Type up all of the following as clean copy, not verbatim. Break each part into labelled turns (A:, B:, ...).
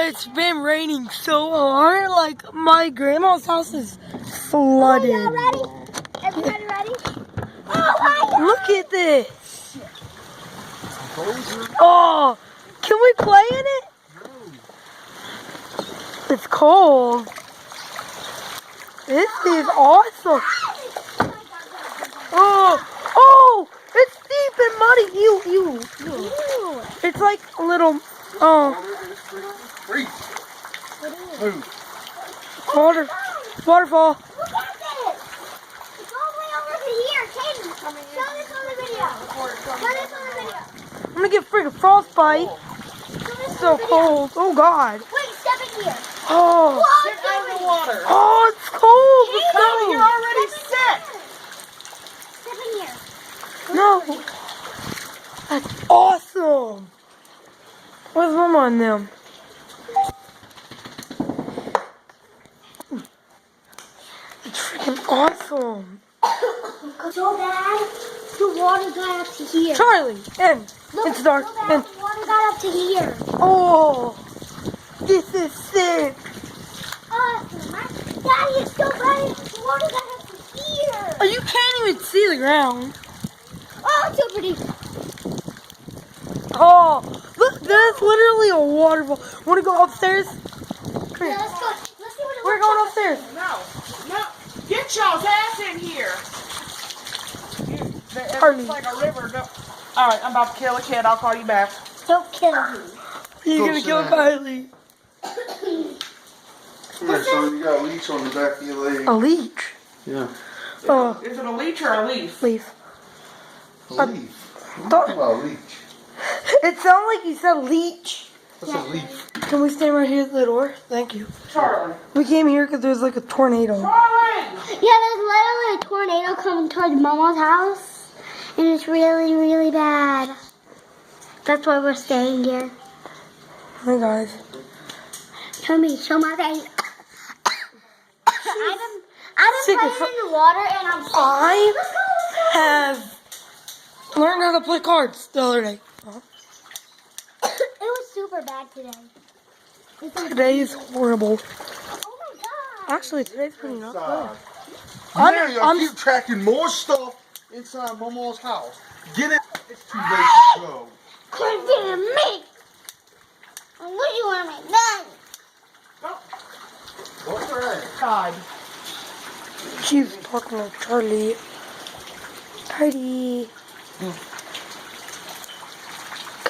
A: It's been raining so hard, like my grandma's house is flooded.
B: Y'all ready? Everybody ready? Oh my God.
A: Look at this. Oh, can we play in it? It's cold. This is awesome. Oh, it's deep and muddy. Ew. It's like a little, waterfall.
B: Look at this. It's all the way over to here. Katie, show this on the video.
A: I'm gonna get freaking frostbite. So cold. Oh God.
B: Wait, step in here.
A: Oh.
C: Get out of the water.
A: Oh, it's cold.
C: No, you're already sick.
B: Step in here.
A: No. That's awesome. Where's Mama and them? It's freaking awesome.
B: So bad, the water got up to here.
A: Charlie, it's dark.
B: So bad, the water got up to here.
A: Oh, this is sick.
B: Awesome. Daddy, it's so bad, the water got up to here.
A: Oh, you can't even see the ground.
B: Oh, it's so pretty.
A: Oh, look, there's literally a waterfall. Want to go upstairs? Come here.
B: Yeah, let's go. Let's see what it
A: We're
B: looks
A: going
B: like.
A: upstairs.
C: No. Get y'all's ass in here. It's like a river. No. All right, I'm about to kill a kid. I'll call you back.
B: Don't kill me.
A: You're gonna kill Kylie.
D: Come here, son. You got a leech on the back of your leg.
A: A leech?
D: Yeah.
A: Oh,
C: Is it a leech or a leaf?
A: leaf.
D: A leaf. What are you talking about, a leech?
A: It sounded like you said leech.
D: What's a leaf?
A: Can we stand right here at the door? Thank you.
C: Charlie.
A: We came here because there's like a tornado.
C: Charlie!
B: Yeah, there's literally a tornado coming towards Mama's house, and it's really, really bad. That's why we're staying here.
A: Hey guys.
B: Show my face. I've
A: Sick
B: been
A: of
B: playing in the water, and I'm sick.
A: I have learned how to play cards the other day.
B: It was super bad today. It's like,
A: Today is horrible.
B: oh my God.
A: Actually, today's pretty not
D: Inside.
A: bad.
D: Now y'all keep tracking more stuff inside Momo's house. Get it. It's too late to go.
B: Quit being me. And what do you want to make done?
D: What's that?
C: God.
A: She's talking to Charlie. Charlie.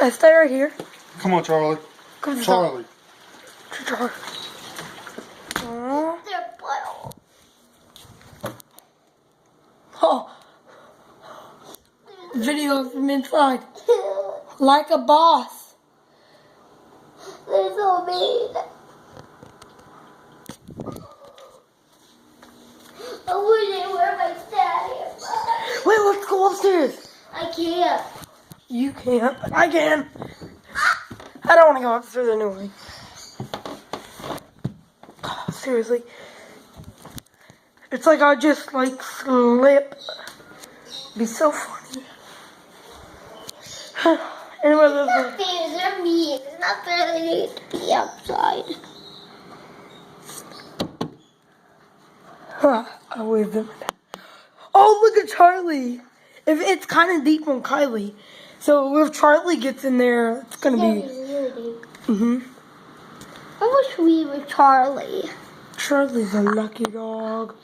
A: Guys, stay right here.
D: Come on, Charlie.
A: Come to
D: Charlie.
A: Charlie. Aw.
B: They're butthole.
A: Oh. Video from inside. Like a boss.
B: They're so mean. I wish they were my daddy.
A: Wait, let's go upstairs.
B: I can't.
A: You can't. I can. I don't want to go upstairs anyway. Oh, seriously. It's like I just like slip. It'd be so funny. Anyway, listen.
B: These are mean. It's not fair they need to be outside.
A: I waved them. Oh, look at Charlie. If it's kind of deep on Kylie. So if Charlie gets in there, it's going to be...
B: I wish we were Charlie.
A: Charlie's a lucky dog.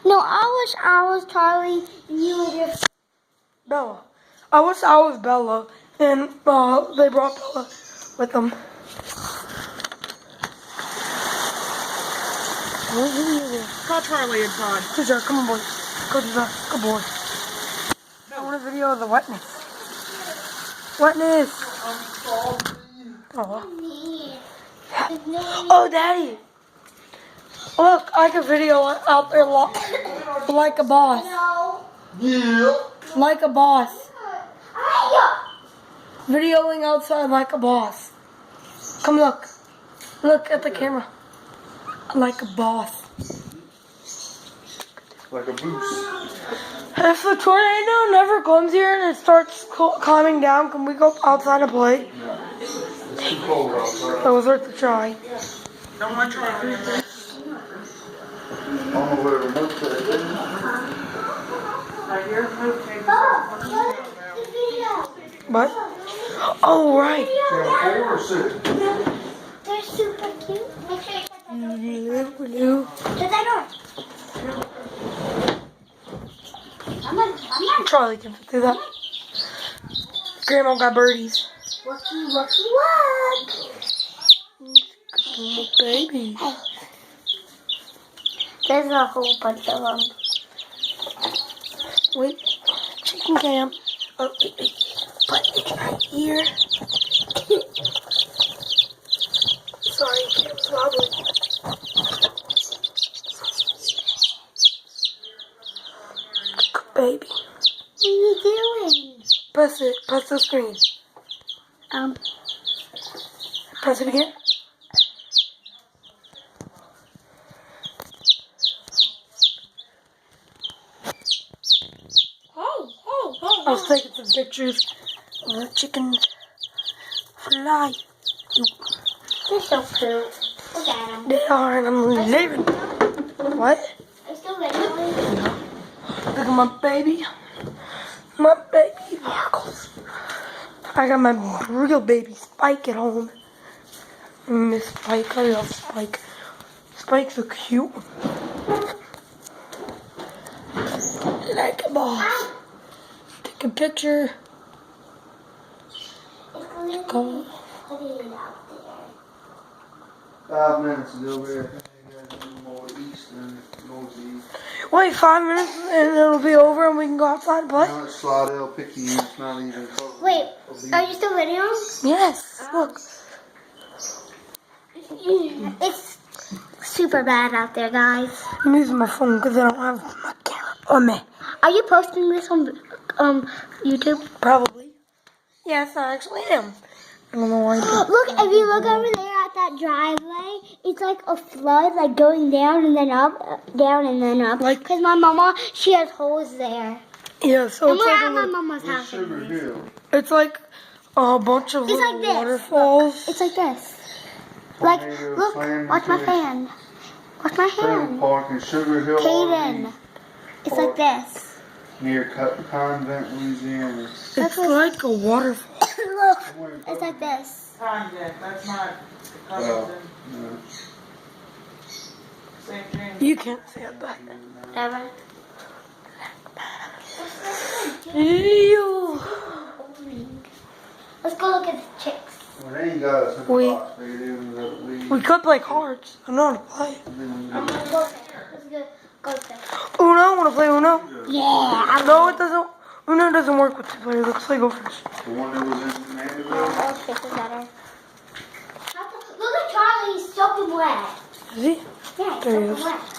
B: No, I wish I was Charlie and you were just...
A: Bella. I wish I was Bella. And they brought Bella with them.
C: Call Charlie and Todd.
A: Good job. Come on, boy. Go to the... Good boy. I want a video of the wetness. Wetness. Oh. Oh, Daddy. Look, I can video out there like a boss.
B: No.
D: Yeah.
A: Like a boss.
B: Hiya.
A: Videoing outside like a boss. Come look. Look at the camera. Like a boss.
D: Like a boost.
A: If the tornado never comes here and it starts calming down, can we go outside and play?
D: too cold outside.
A: That was worth a try.
C: Don't want to try it.
D: I don't know where the remote is.
C: Right here, move, take this
B: Oh,
C: out.
B: look, the video.
A: What? Oh, right.
D: Yeah, 4 or 6.
B: They're super cute. Make sure you shut that door.
A: Blue.
B: Shut that door. I'm not.
A: Charlie can do that. Grandma got birdies.
B: Wookie, wookie, wook.
A: Little baby.
B: There's a whole bunch of them.
A: Wait. Chicken cam. Oh, wait. But it's right here. Sorry, it's wobbly. Good baby.
B: What are you doing?
A: Press it. Press the screen. Press it again. I was taking some pictures of the chicken fly.
B: They're so cute. Look at them.
A: They are, and I'm leaving. What?
B: Are you still videoing?
A: Look at my baby. My baby Marcos. I got my real baby Spike at home. Miss Spike. I love Spike. Spike's so cute. Like a boss. Take a picture. Go.
B: Put it out there.
D: 5 minutes is over there. More east than northeast.
A: Wait 5 minutes and it'll be over and we can go outside and play?
D: Now it's Slidell Picayune. It's not even close.
B: Wait, are you still videoing?
A: Yes. Look.
B: It's super bad out there, guys.
A: I'm using my phone because I don't have my camera on me.
B: Are you posting this on YouTube?
A: Probably. Yes, I actually am. I don't know why.
B: Look, if you look over there at that driveway, it's like a flood, like going down and then up, down and then up.
A: Like-
B: Because my mama, she has holes there.
A: Yeah, so
B: And
A: it's
B: we're
A: like,
B: at my
A: a,
B: mama's
D: It's
B: house.
D: Sugar Hill.
A: it's like a bunch of
B: It's
A: little
B: like this.
A: waterfalls.
B: It's like this. Like,
D: Tornado
B: look,
D: slam
B: watch my
D: into
B: fan. Watch my
D: Trailer
B: hand.
D: Park in Sugar Hill.
B: Hayden.
D: RV,
B: It's like this.
D: near Convent, Louisiana.
A: It's like a waterfall.
B: Look, it's like this.
C: Time then, that's not the
D: Oh,
C: cousin.
D: no.
C: St. James.
A: You can't see it, but.
B: Ever.
A: Ew.
B: Let's go look at the chicks.
D: Well, they ain't got us in the
A: We-
D: box. They didn't let we.
A: We could play cards. I know how to play.
B: I'm gonna go there. Let's go there.
A: Uno, wanna play Uno?
B: Yeah.
A: No, it doesn't. Uno doesn't work with two players. Let's play go first.
D: The one that was in Mandeville.
B: Oh, this is better. Look at Charlie. He's soaking wet.
A: Is he?
B: Yeah, he's
A: There he
B: soaking
A: is.
B: wet.